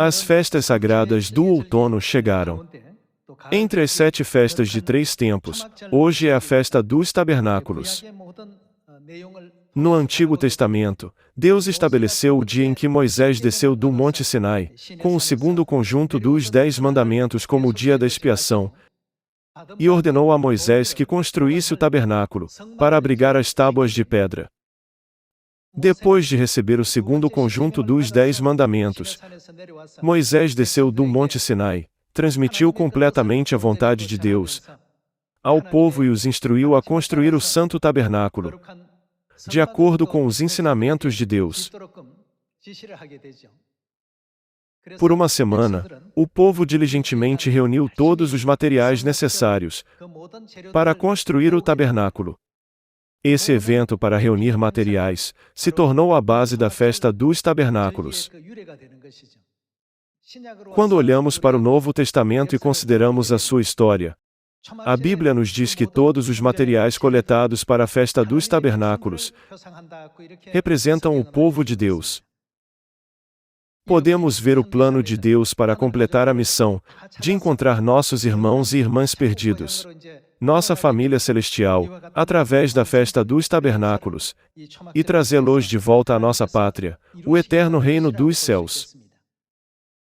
As festas sagradas do outono chegaram. Entre as 7 festas de 3 tempos, hoje é a festa dos tabernáculos. No Antigo Testamento, Deus estabeleceu o dia em que Moisés desceu do Monte Sinai, com o segundo conjunto dos 10 mandamentos como o dia da expiação, e ordenou a Moisés que construísse o tabernáculo, para abrigar as tábuas de pedra. Depois de receber o segundo conjunto dos 10 mandamentos, Moisés desceu do Monte Sinai, transmitiu completamente a vontade de Deus ao povo e os instruiu a construir o Santo Tabernáculo, de acordo com os ensinamentos de Deus. Por uma semana, o povo diligentemente reuniu todos os materiais necessários para construir o tabernáculo. Esse evento para reunir materiais se tornou a base da festa dos tabernáculos. Quando olhamos para o Novo Testamento e consideramos a sua história, a Bíblia nos diz que todos os materiais coletados para a festa dos tabernáculos representam o povo de Deus. Podemos ver o plano de Deus para completar a missão de encontrar nossos irmãos e irmãs perdidos, nossa família celestial, através da festa dos tabernáculos, e trazê-los de volta à nossa pátria, o eterno reino dos céus.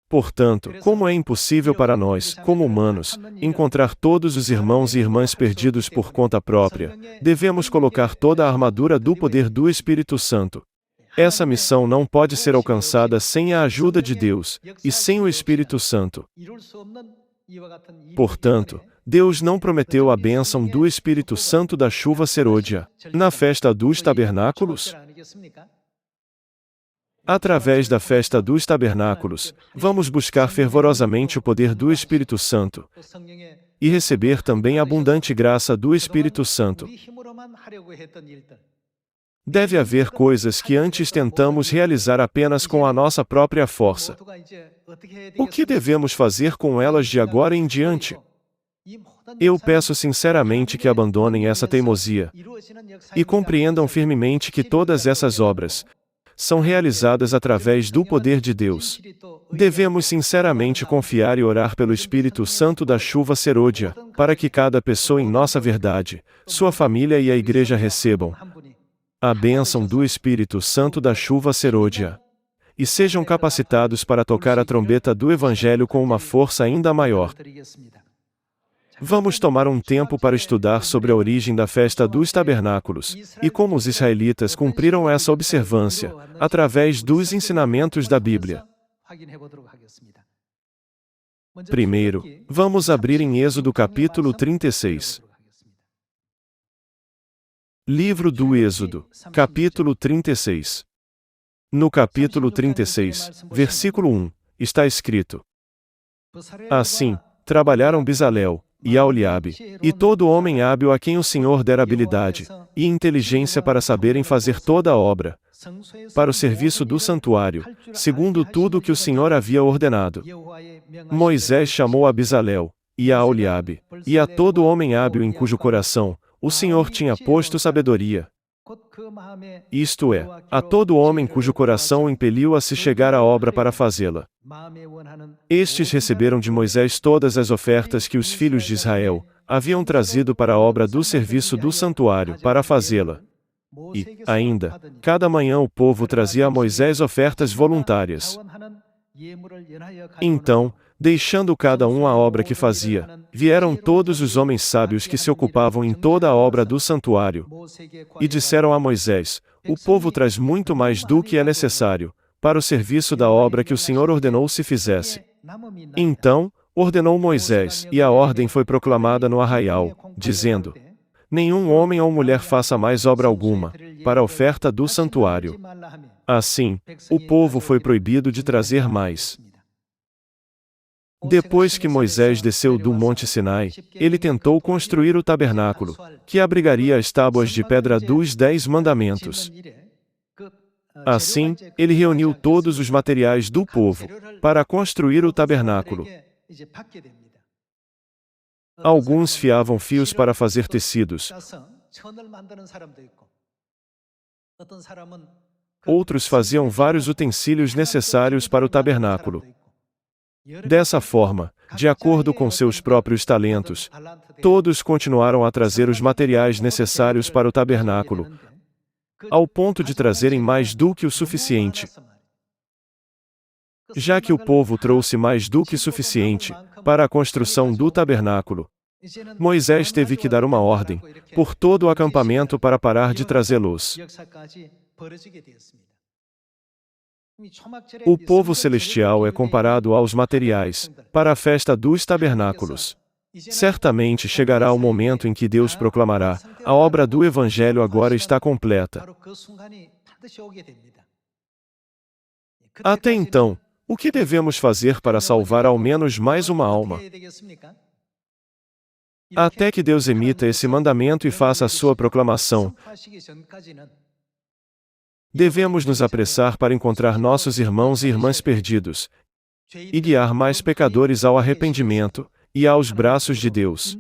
Portanto, como é impossível para nós, como humanos, encontrar todos os irmãos e irmãs perdidos por conta própria, devemos colocar toda a armadura do poder do Espírito Santo. Essa missão não pode ser alcançada sem a ajuda de Deus, e sem o Espírito Santo. Portanto, Deus não prometeu a bênção do Espírito Santo da chuva serôdia na festa dos tabernáculos? Através da festa dos tabernáculos, vamos buscar fervorosamente o poder do Espírito Santo e receber também a abundante graça do Espírito Santo. Deve haver coisas que antes tentamos realizar apenas com a nossa própria força. O que devemos fazer com elas de agora em diante? Eu peço sinceramente que abandonem essa teimosia e compreendam firmemente que todas essas obras são realizadas através do poder de Deus. Devemos sinceramente confiar e orar pelo Espírito Santo da chuva serôdia, para que cada pessoa em nossa verdade, sua família e a igreja recebam a bênção do Espírito Santo da chuva serôdia, e sejam capacitados para tocar a trombeta do Evangelho com uma força ainda maior. Vamos tomar um tempo para estudar sobre a origem da festa dos tabernáculos, e como os israelitas cumpriram essa observância, através dos ensinamentos da Bíblia. Primeiro, vamos abrir em Êxodo capítulo 36. Livro do Êxodo, capítulo 36. No capítulo 36, versículo 1, está escrito: Assim, trabalharam Bezalel, e Aholiabe, e todo homem hábil a quem o Senhor der habilidade e inteligência para saberem fazer toda a obra, para o serviço do santuário, segundo tudo o que o Senhor havia ordenado. Moisés chamou a Bezalel, e a Aholiabe, e a todo homem hábil em cujo coração o Senhor tinha posto sabedoria. Isto é, a todo homem cujo coração o impeliu a se chegar à obra para fazê-la. Estes receberam de Moisés todas as ofertas que os filhos de Israel haviam trazido para a obra do serviço do santuário para fazê-la. E, ainda, cada manhã o povo trazia a Moisés ofertas voluntárias. Então, deixando cada um a obra que fazia, vieram todos os homens sábios que se ocupavam em toda a obra do santuário, e disseram a Moisés: O povo traz muito mais do que é necessário, para o serviço da obra que o Senhor ordenou se fizesse. Então, ordenou Moisés, e a ordem foi proclamada no arraial, dizendo: Nenhum homem ou mulher faça mais obra alguma, para a oferta do santuário. Assim, o povo foi proibido de trazer mais. Depois que Moisés desceu do Monte Sinai, ele tentou construir o tabernáculo, que abrigaria as tábuas de pedra dos 10 mandamentos. Assim, ele reuniu todos os materiais do povo, para construir o tabernáculo. Alguns fiavam fios para fazer tecidos. Outros faziam vários utensílios necessários para o tabernáculo. Dessa forma, de acordo com seus próprios talentos, todos continuaram a trazer os materiais necessários para o tabernáculo, ao ponto de trazerem mais do que o suficiente. Já que o povo trouxe mais do que suficiente para a construção do tabernáculo, Moisés teve que dar uma ordem por todo o acampamento para parar de trazê-los. O povo celestial é comparado aos materiais para a festa dos tabernáculos. Certamente chegará o momento em que Deus proclamará: a obra do Evangelho agora está completa. Até então, o que devemos fazer para salvar ao menos mais uma alma? Até que Deus emita esse mandamento e faça a sua proclamação, devemos nos apressar para encontrar nossos irmãos e irmãs perdidos e guiar mais pecadores ao arrependimento e aos braços de Deus.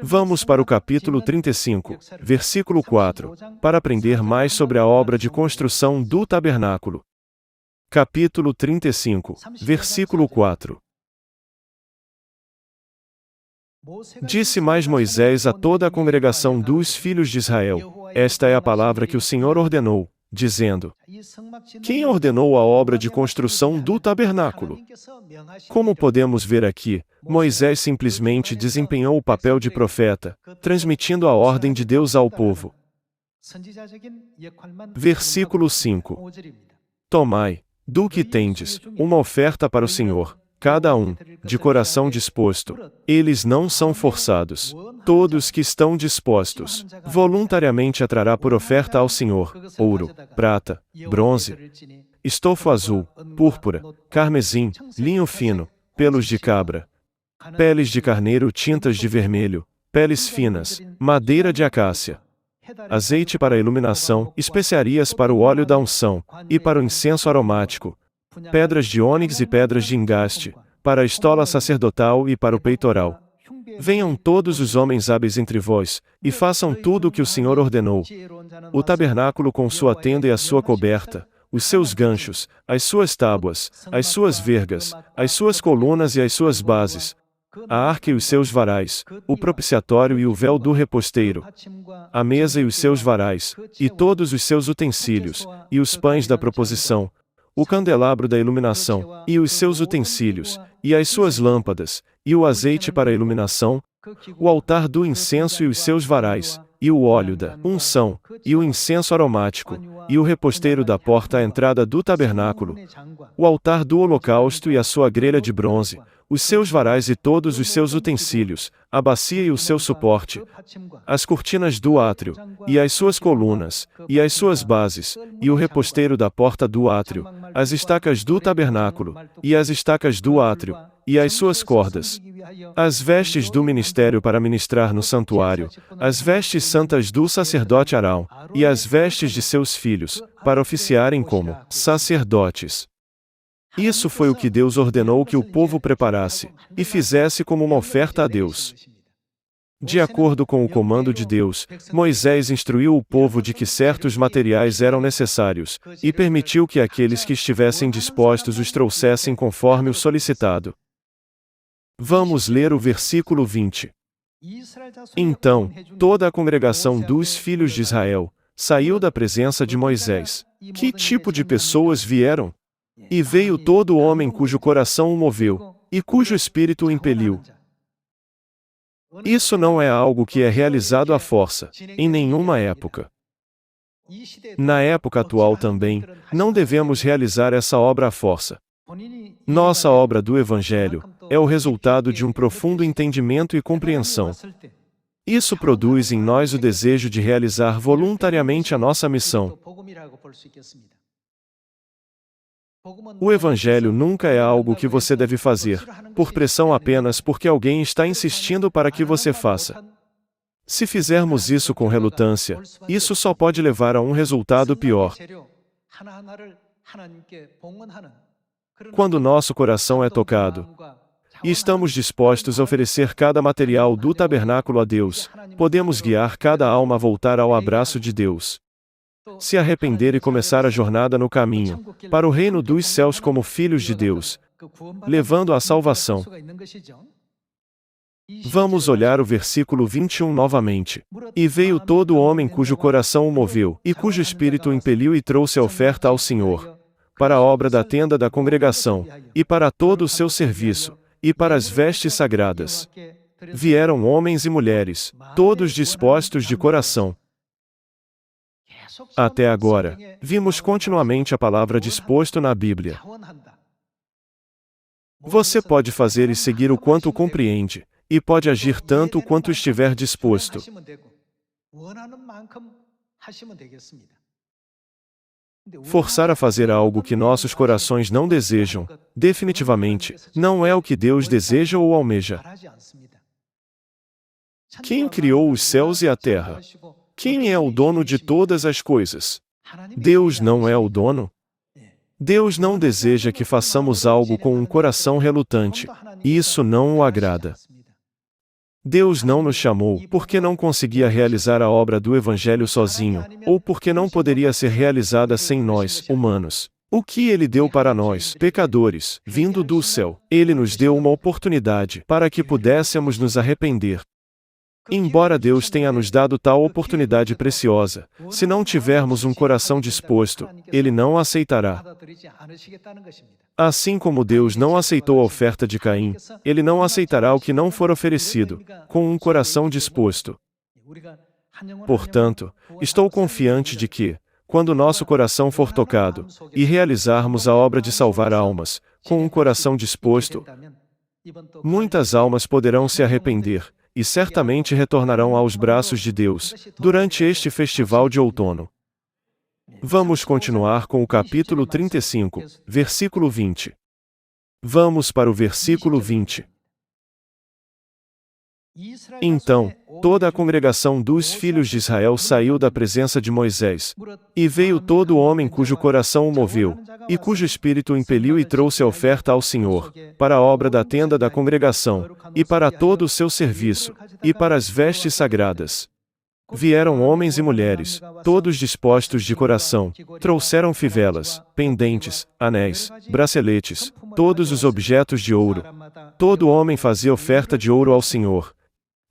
Vamos para o capítulo 35, versículo 4, para aprender mais sobre a obra de construção do tabernáculo. Capítulo 35, versículo 4. Disse mais Moisés a toda a congregação dos filhos de Israel: esta é a palavra que o Senhor ordenou, dizendo: quem ordenou a obra de construção do tabernáculo? Como podemos ver aqui, Moisés simplesmente desempenhou o papel de profeta, transmitindo a ordem de Deus ao povo. Versículo 5. Tomai, do que tendes, uma oferta para o Senhor, cada um, de coração disposto. Eles não são forçados. Todos que estão dispostos, voluntariamente atrará por oferta ao Senhor, ouro, prata, bronze, estofo azul, púrpura, carmesim, linho fino, pelos de cabra, peles de carneiro tintas de vermelho, peles finas, madeira de acácia, azeite para a iluminação, especiarias para o óleo da unção, e para o incenso aromático, pedras de ônix e pedras de engaste, para a estola sacerdotal e para o peitoral. Venham todos os homens hábeis entre vós, e façam tudo o que o Senhor ordenou. O tabernáculo com sua tenda e a sua coberta, os seus ganchos, as suas tábuas, as suas vergas, as suas colunas e as suas bases, a arca e os seus varais, o propiciatório e o véu do reposteiro, a mesa e os seus varais, e todos os seus utensílios, e os pães da proposição, o candelabro da iluminação, e os seus utensílios, e as suas lâmpadas, e o azeite para a iluminação, o altar do incenso e os seus varais, e o óleo da unção, e o incenso aromático, e o reposteiro da porta à entrada do tabernáculo, o altar do holocausto e a sua grelha de bronze, os seus varais e todos os seus utensílios, a bacia e o seu suporte, as cortinas do átrio, e as suas colunas, e as suas bases, e o reposteiro da porta do átrio, as estacas do tabernáculo, e as estacas do átrio, e as suas cordas, as vestes do ministério para ministrar no santuário, as vestes santas do sacerdote Arão, e as vestes de seus filhos, para oficiarem como sacerdotes. Isso foi o que Deus ordenou que o povo preparasse e fizesse como uma oferta a Deus. De acordo com o comando de Deus, Moisés instruiu o povo de que certos materiais eram necessários, e permitiu que aqueles que estivessem dispostos os trouxessem conforme o solicitado. Vamos ler o versículo 20. Então, toda a congregação dos filhos de Israel saiu da presença de Moisés. Que tipo de pessoas vieram? E veio todo homem cujo coração o moveu, e cujo espírito o impeliu. Isso não é algo que é realizado à força, em nenhuma época. Na época atual também, não devemos realizar essa obra à força. Nossa obra do Evangelho é o resultado de um profundo entendimento e compreensão. Isso produz em nós o desejo de realizar voluntariamente a nossa missão. O Evangelho nunca é algo que você deve fazer, por pressão apenas porque alguém está insistindo para que você faça. Se fizermos isso com relutância, isso só pode levar a um resultado pior. Quando nosso coração é tocado, e estamos dispostos a oferecer cada material do tabernáculo a Deus, podemos guiar cada alma a voltar ao abraço de Deus. se arrepender e começar a jornada no caminho para o reino dos céus como filhos de Deus, levando à salvação. Vamos olhar o versículo 21 novamente. E veio todo homem cujo coração o moveu, e cujo espírito o impeliu e trouxe a oferta ao Senhor, para a obra da tenda da congregação, e para todo o seu serviço, e para as vestes sagradas. Vieram homens e mulheres, todos dispostos de coração. Até agora, vimos continuamente a palavra disposto na Bíblia. Você pode fazer e seguir o quanto compreende, e pode agir tanto quanto estiver disposto. Forçar a fazer algo que nossos corações não desejam, definitivamente, não é o que Deus deseja ou almeja. Quem criou os céus e a terra? Quem é o dono de todas as coisas? Deus não é o dono? Deus não deseja que façamos algo com um coração relutante. Isso não o agrada. Deus não nos chamou porque não conseguia realizar a obra do Evangelho sozinho, ou porque não poderia ser realizada sem nós, humanos. O que Ele deu para nós, pecadores, vindo do céu? Ele nos deu uma oportunidade para que pudéssemos nos arrepender. Embora Deus tenha nos dado tal oportunidade preciosa, se não tivermos um coração disposto, Ele não a aceitará. Assim como Deus não aceitou a oferta de Caim, Ele não aceitará o que não for oferecido, com um coração disposto. Portanto, estou confiante de que, quando nosso coração for tocado, e realizarmos a obra de salvar almas, com um coração disposto, muitas almas poderão se arrepender, e certamente retornarão aos braços de Deus, durante este festival de outono. Vamos continuar com o capítulo 35, versículo 20. Vamos para o versículo 20. Então, toda a congregação dos filhos de Israel saiu da presença de Moisés. E veio todo homem cujo coração o moveu, e cujo espírito o impeliu e trouxe a oferta ao Senhor, para a obra da tenda da congregação, e para todo o seu serviço, e para as vestes sagradas. Vieram homens e mulheres, todos dispostos de coração, trouxeram fivelas, pendentes, anéis, braceletes, todos os objetos de ouro. Todo homem fazia oferta de ouro ao Senhor.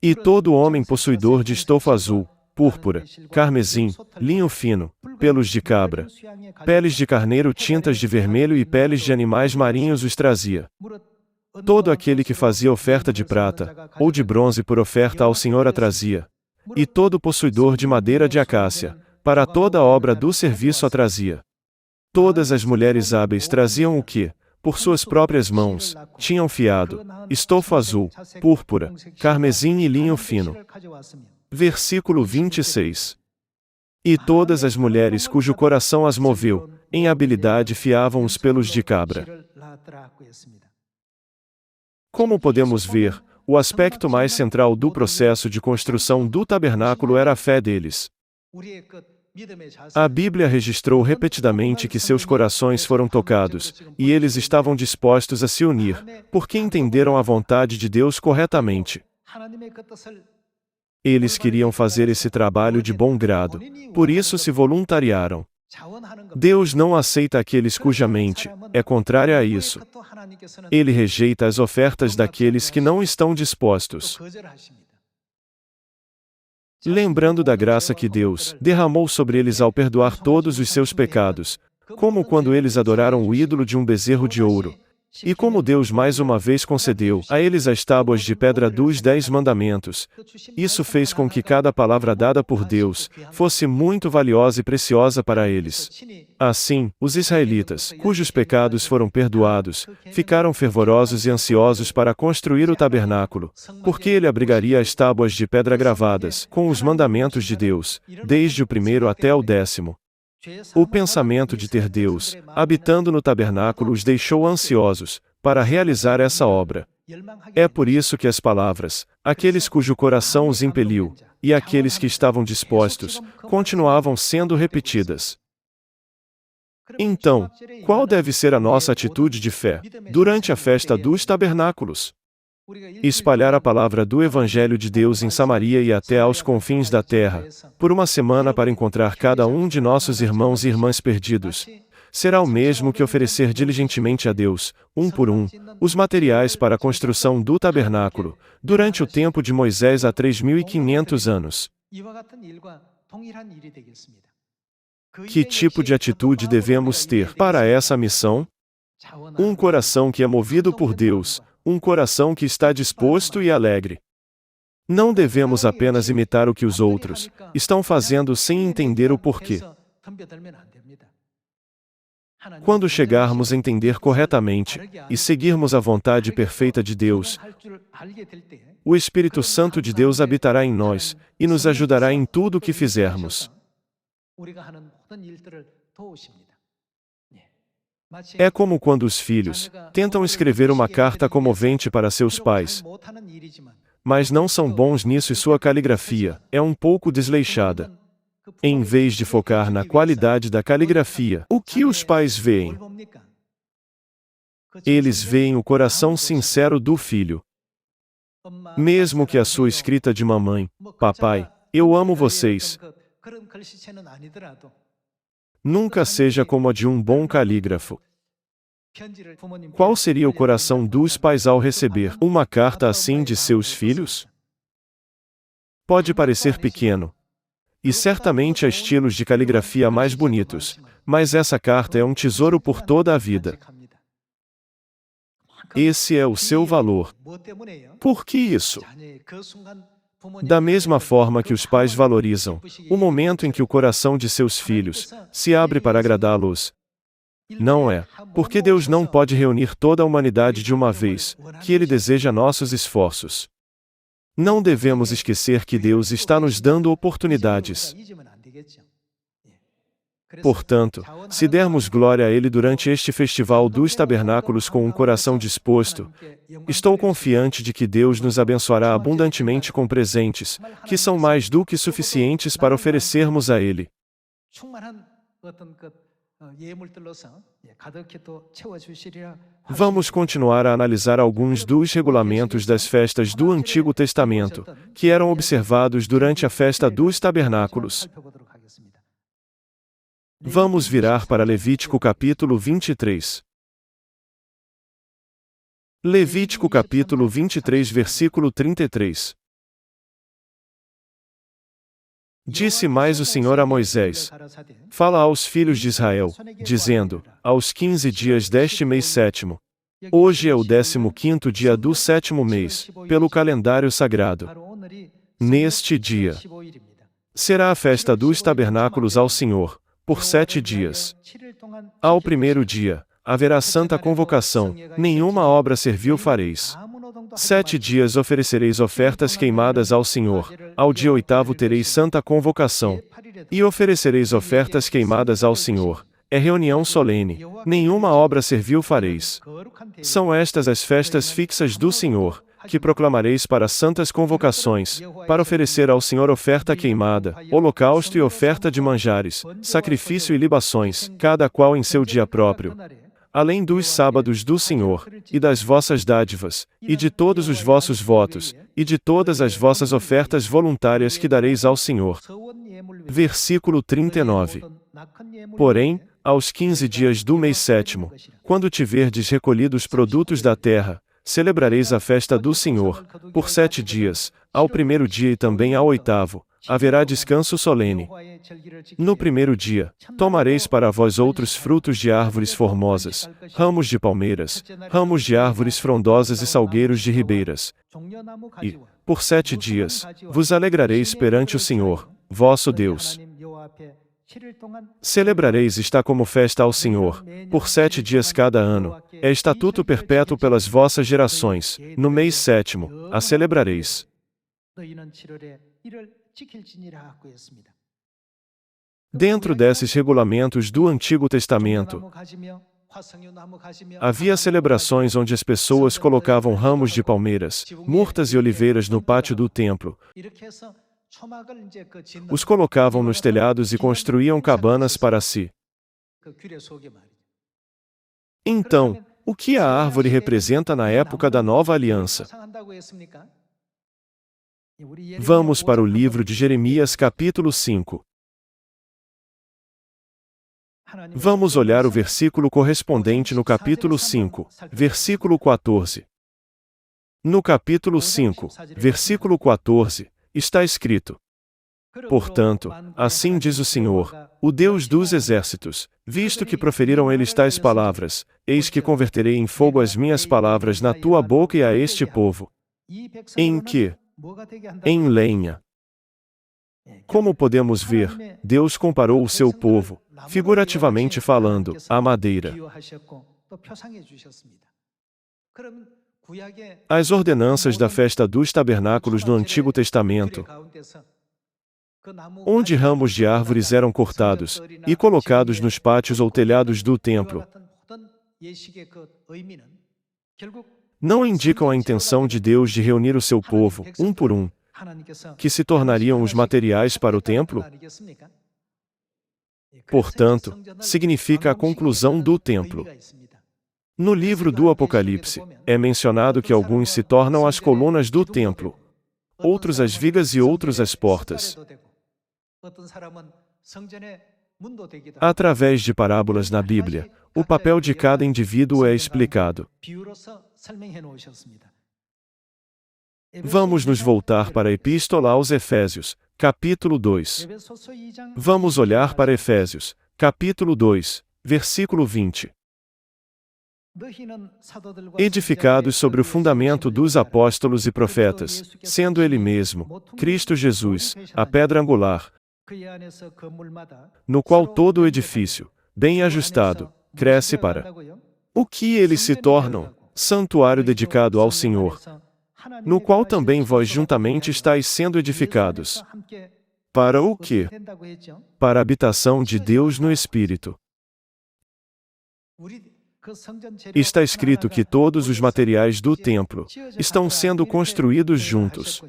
E todo homem possuidor de estofa azul, púrpura, carmesim, linho fino, pelos de cabra, peles de carneiro, tintas de vermelho e peles de animais marinhos os trazia. Todo aquele que fazia oferta de prata, ou de bronze por oferta ao Senhor a trazia. E todo possuidor de madeira de acácia, para toda a obra do serviço a trazia. Todas as mulheres hábeis traziam o que, por suas próprias mãos, tinham fiado, estofa azul, púrpura, carmesim e linho fino. Versículo 26. E todas as mulheres cujo coração as moveu, em habilidade fiavam os pelos de cabra. Como podemos ver, o aspecto mais central do processo de construção do tabernáculo era a fé deles. A Bíblia registrou repetidamente que seus corações foram tocados, e eles estavam dispostos a se unir, porque entenderam a vontade de Deus corretamente. Eles queriam fazer esse trabalho de bom grado, por isso se voluntariaram. Deus não aceita aqueles cuja mente é contrária a isso. Ele rejeita as ofertas daqueles que não estão dispostos. Lembrando da graça que Deus derramou sobre eles ao perdoar todos os seus pecados, como quando eles adoraram o ídolo de um bezerro de ouro. E como Deus mais uma vez concedeu a eles as tábuas de pedra dos 10 mandamentos, isso fez com que cada palavra dada por Deus fosse muito valiosa e preciosa para eles. Assim, os israelitas, cujos pecados foram perdoados, ficaram fervorosos e ansiosos para construir o tabernáculo, porque ele abrigaria as tábuas de pedra gravadas, com os mandamentos de Deus, desde o primeiro até o 10º. O pensamento de ter Deus, habitando no tabernáculo, os deixou ansiosos, para realizar essa obra. É por isso que as palavras, aqueles cujo coração os impeliu, e aqueles que estavam dispostos, continuavam sendo repetidas. Então, qual deve ser a nossa atitude de fé, durante a festa dos tabernáculos? Espalhar a palavra do Evangelho de Deus em Samaria e até aos confins da terra, por uma semana para encontrar cada um de nossos irmãos e irmãs perdidos, será o mesmo que oferecer diligentemente a Deus, um por um, os materiais para a construção do tabernáculo, durante o tempo de Moisés há 3.500 anos. Que tipo de atitude devemos ter para essa missão? Um coração que é movido por Deus, um coração que está disposto e alegre. Não devemos apenas imitar o que os outros estão fazendo sem entender o porquê. Quando chegarmos a entender corretamente e seguirmos a vontade perfeita de Deus, o Espírito Santo de Deus habitará em nós e nos ajudará em tudo o que fizermos. É como quando os filhos tentam escrever uma carta comovente para seus pais, mas não são bons nisso e sua caligrafia é um pouco desleixada. Em vez de focar na qualidade da caligrafia, o que os pais veem? Eles veem o coração sincero do filho. Mesmo que a sua escrita de mamãe, papai, eu amo vocês, nunca seja como a de um bom calígrafo. Qual seria o coração dos pais ao receber uma carta assim de seus filhos? Pode parecer pequeno, e certamente há estilos de caligrafia mais bonitos, mas essa carta é um tesouro por toda a vida. Esse é o seu valor. Por que isso? Da mesma forma que os pais valorizam o momento em que o coração de seus filhos se abre para agradá-los. Não é porque Deus não pode reunir toda a humanidade de uma vez que Ele deseja nossos esforços. Não devemos esquecer que Deus está nos dando oportunidades. Portanto, se dermos glória a Ele durante este festival dos tabernáculos com um coração disposto, estou confiante de que Deus nos abençoará abundantemente com presentes, que são mais do que suficientes para oferecermos a Ele. Vamos continuar a analisar alguns dos regulamentos das festas do Antigo Testamento, que eram observados durante a festa dos tabernáculos. Vamos virar para Levítico capítulo 23. Levítico capítulo 23, versículo 33. Disse mais o Senhor a Moisés: Fala aos filhos de Israel, dizendo: Aos 15 dias deste mês sétimo. Hoje é o 15º dia do sétimo mês, pelo calendário sagrado. Neste dia será a festa dos tabernáculos ao Senhor, por 7 dias. Ao primeiro dia haverá santa convocação, nenhuma obra servil fareis. 7 dias oferecereis ofertas queimadas ao Senhor, ao dia 8º tereis santa convocação, e oferecereis ofertas queimadas ao Senhor. É reunião solene, nenhuma obra servil fareis. São estas as festas fixas do Senhor, que proclamareis para santas convocações, para oferecer ao Senhor oferta queimada, holocausto e oferta de manjares, sacrifício e libações, cada qual em seu dia próprio. Além dos sábados do Senhor, e das vossas dádivas, e de todos os vossos votos, e de todas as vossas ofertas voluntárias que dareis ao Senhor. Versículo 39. Porém, aos 15 dias do mês sétimo, quando tiverdes recolhido os produtos da terra, celebrareis a festa do Senhor, por 7 dias, ao primeiro dia e também ao 8º, haverá descanso solene. No primeiro dia, tomareis para vós outros frutos de árvores formosas, ramos de palmeiras, ramos de árvores frondosas e salgueiros de ribeiras. E, por 7 dias, vos alegrareis perante o Senhor, vosso Deus. Celebrareis está como festa ao Senhor, por 7 dias cada ano, é estatuto perpétuo pelas vossas gerações, no mês sétimo, a celebrareis. Dentro desses regulamentos do Antigo Testamento, havia celebrações onde as pessoas colocavam ramos de palmeiras, murtas e oliveiras no pátio do templo. Os colocavam nos telhados e construíam cabanas para si. Então, O que a árvore representa na época da nova aliança? Vamos para o livro de Jeremias capítulo 5. Vamos olhar o versículo correspondente no capítulo 5, versículo 14. No capítulo 5, versículo 14, está escrito: Portanto, assim diz o Senhor, o Deus dos exércitos, visto que proferiram eles tais palavras, eis que converterei em fogo as minhas palavras na tua boca e a este povo. Em que? Em lenha. Como podemos ver, Deus comparou o seu povo, figurativamente falando, à madeira. As ordenanças da festa dos tabernáculos no Antigo Testamento, onde ramos de árvores eram cortados e colocados nos pátios ou telhados do templo, não indicam a intenção de Deus de reunir o seu povo, um por um, que se tornariam os materiais para o templo? Portanto, significa a conclusão do templo. No livro do Apocalipse, é mencionado que alguns se tornam as colunas do templo, outros as vigas e outros as portas. Através de parábolas na Bíblia, o papel de cada indivíduo é explicado. Vamos nos voltar para a Epístola aos Efésios, capítulo 2. Vamos olhar para Efésios, capítulo 2, versículo 20. Edificados sobre o fundamento dos apóstolos e profetas, sendo Ele mesmo, Cristo Jesus, a pedra angular, no qual todo o edifício, bem ajustado, cresce para o que eles se tornam, santuário dedicado ao Senhor, no qual também vós juntamente estáis sendo edificados. Para o quê? Para a habitação de Deus no Espírito. Está escrito que todos os materiais do templo estão sendo construídos juntos.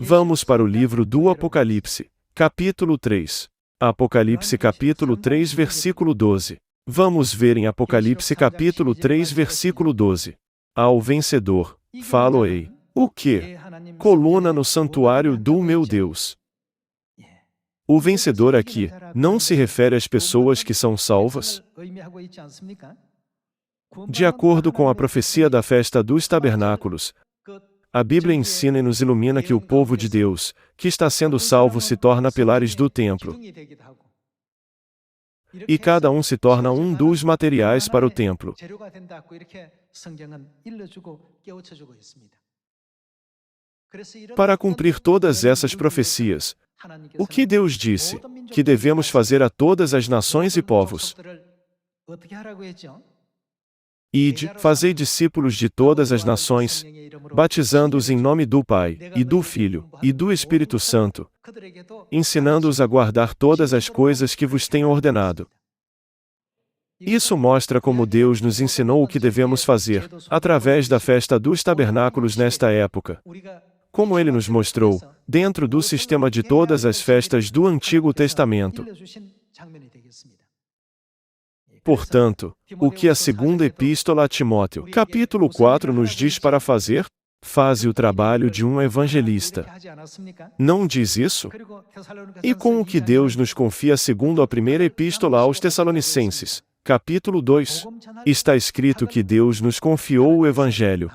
Vamos para o livro do Apocalipse, capítulo 3. Apocalipse capítulo 3, versículo 12. Vamos ver em Apocalipse capítulo 3, versículo 12. Ao vencedor, falo-ei. O quê? Coluna no santuário do meu Deus. O vencedor aqui não se refere às pessoas que são salvas? De acordo com a profecia da festa dos tabernáculos, a Bíblia ensina e nos ilumina que o povo de Deus, que está sendo salvo, se torna pilares do templo. E cada um se torna um dos materiais para o templo. Para cumprir todas essas profecias, o que Deus disse? Que devemos fazer a todas as nações e povos. Ide, fazei discípulos de todas as nações, batizando-os em nome do Pai, e do Filho, e do Espírito Santo, ensinando-os a guardar todas as coisas que vos tenho ordenado. Isso mostra como Deus nos ensinou o que devemos fazer, através da festa dos tabernáculos nesta época. Como Ele nos mostrou, dentro do sistema de todas as festas do Antigo Testamento. Portanto, o que a segunda epístola a Timóteo, capítulo 4, nos diz para fazer? Faze o trabalho de um evangelista. Não diz isso? E com o que Deus nos confia segundo a primeira epístola aos Tessalonicenses, capítulo 2, está escrito que Deus nos confiou o Evangelho.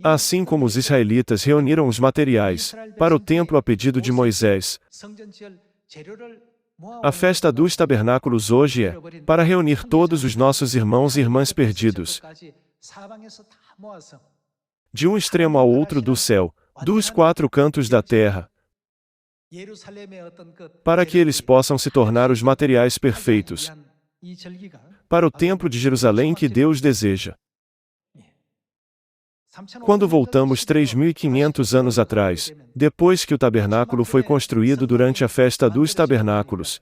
Assim como os israelitas reuniram os materiais para o templo a pedido de Moisés, a festa dos tabernáculos hoje é para reunir todos os nossos irmãos e irmãs perdidos, de um extremo ao outro do céu, dos quatro cantos da terra, para que eles possam se tornar os materiais perfeitos para o templo de Jerusalém que Deus deseja. Quando voltamos 3.500 anos atrás, depois que o tabernáculo foi construído durante a festa dos tabernáculos,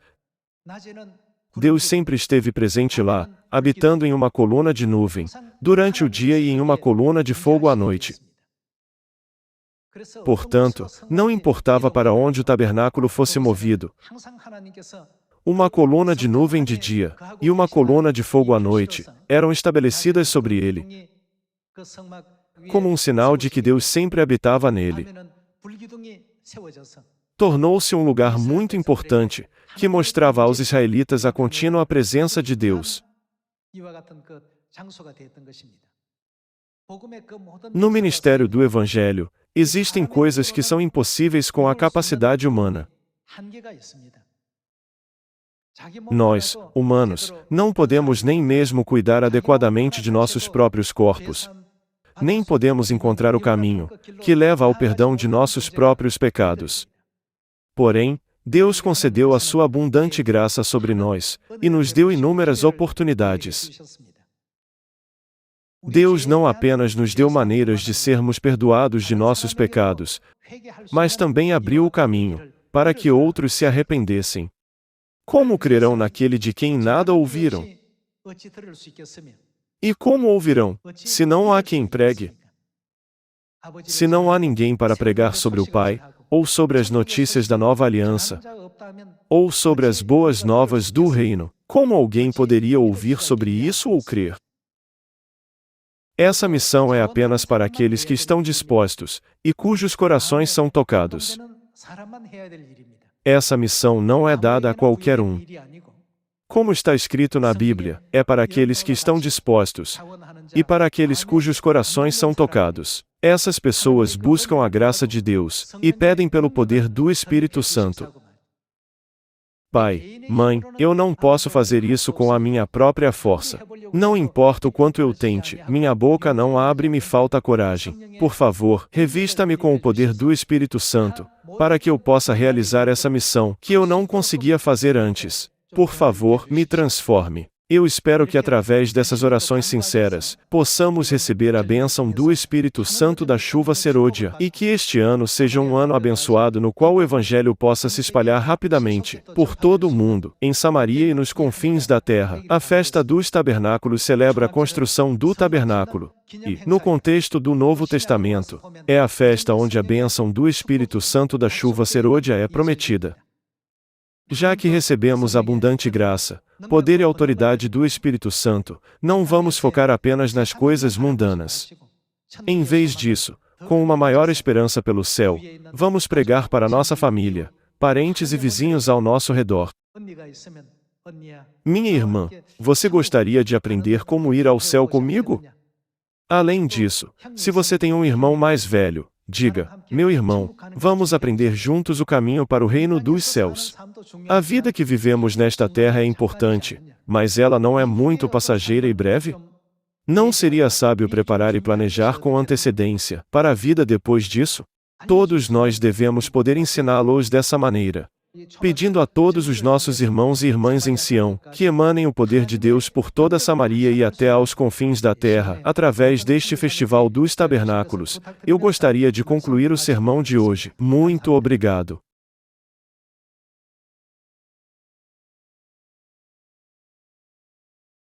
Deus sempre esteve presente lá, habitando em uma coluna de nuvem, durante o dia e em uma coluna de fogo à noite. Portanto, não importava para onde o tabernáculo fosse movido, uma coluna de nuvem de dia, e uma coluna de fogo à noite, eram estabelecidas sobre ele, como um sinal de que Deus sempre habitava nele. Tornou-se um lugar muito importante, que mostrava aos israelitas a contínua presença de Deus. No ministério do Evangelho, existem coisas que são impossíveis com a capacidade humana. Nós, humanos, não podemos nem mesmo cuidar adequadamente de nossos próprios corpos. Nem podemos encontrar o caminho que leva ao perdão de nossos próprios pecados. Porém, Deus concedeu a sua abundante graça sobre nós, e nos deu inúmeras oportunidades. Deus não apenas nos deu maneiras de sermos perdoados de nossos pecados, mas também abriu o caminho para que outros se arrependessem. Como crerão naquele de quem nada ouviram? E como ouvirão, se não há quem pregue? Se não há ninguém para pregar sobre o Pai, ou sobre as notícias da nova aliança, ou sobre as boas novas do reino, como alguém poderia ouvir sobre isso ou crer? Essa missão é apenas para aqueles que estão dispostos, e cujos corações são tocados. Essa missão não é dada a qualquer um. Como está escrito na Bíblia, é para aqueles que estão dispostos, e para aqueles cujos corações são tocados. Essas pessoas buscam a graça de Deus, e pedem pelo poder do Espírito Santo. Pai, mãe, eu não posso fazer isso com a minha própria força. Não importa o quanto eu tente, minha boca não abre e me falta coragem. Por favor, revista-me com o poder do Espírito Santo, para que eu possa realizar essa missão que eu não conseguia fazer antes. Por favor, me transforme. Eu espero que através dessas orações sinceras, possamos receber a bênção do Espírito Santo da chuva serôdia, e que este ano seja um ano abençoado no qual o Evangelho possa se espalhar rapidamente, por todo o mundo, em Samaria e nos confins da terra. A festa dos tabernáculos celebra a construção do tabernáculo, e, no contexto do Novo Testamento, é a festa onde a bênção do Espírito Santo da chuva serôdia é prometida. Já que recebemos abundante graça, poder e autoridade do Espírito Santo, não vamos focar apenas nas coisas mundanas. Em vez disso, com uma maior esperança pelo céu, vamos pregar para nossa família, parentes e vizinhos ao nosso redor. Minha irmã, você gostaria de aprender como ir ao céu comigo? Além disso, se você tem um irmão mais velho, diga: meu irmão, vamos aprender juntos o caminho para o reino dos céus. A vida que vivemos nesta terra é importante, mas ela não é muito passageira e breve? Não seria sábio preparar e planejar com antecedência para a vida depois disso? Todos nós devemos poder ensiná-los dessa maneira. Pedindo a todos os nossos irmãos e irmãs em Sião, que emanem o poder de Deus por toda Samaria e até aos confins da terra, através deste Festival dos Tabernáculos, eu gostaria de concluir o sermão de hoje. Muito obrigado.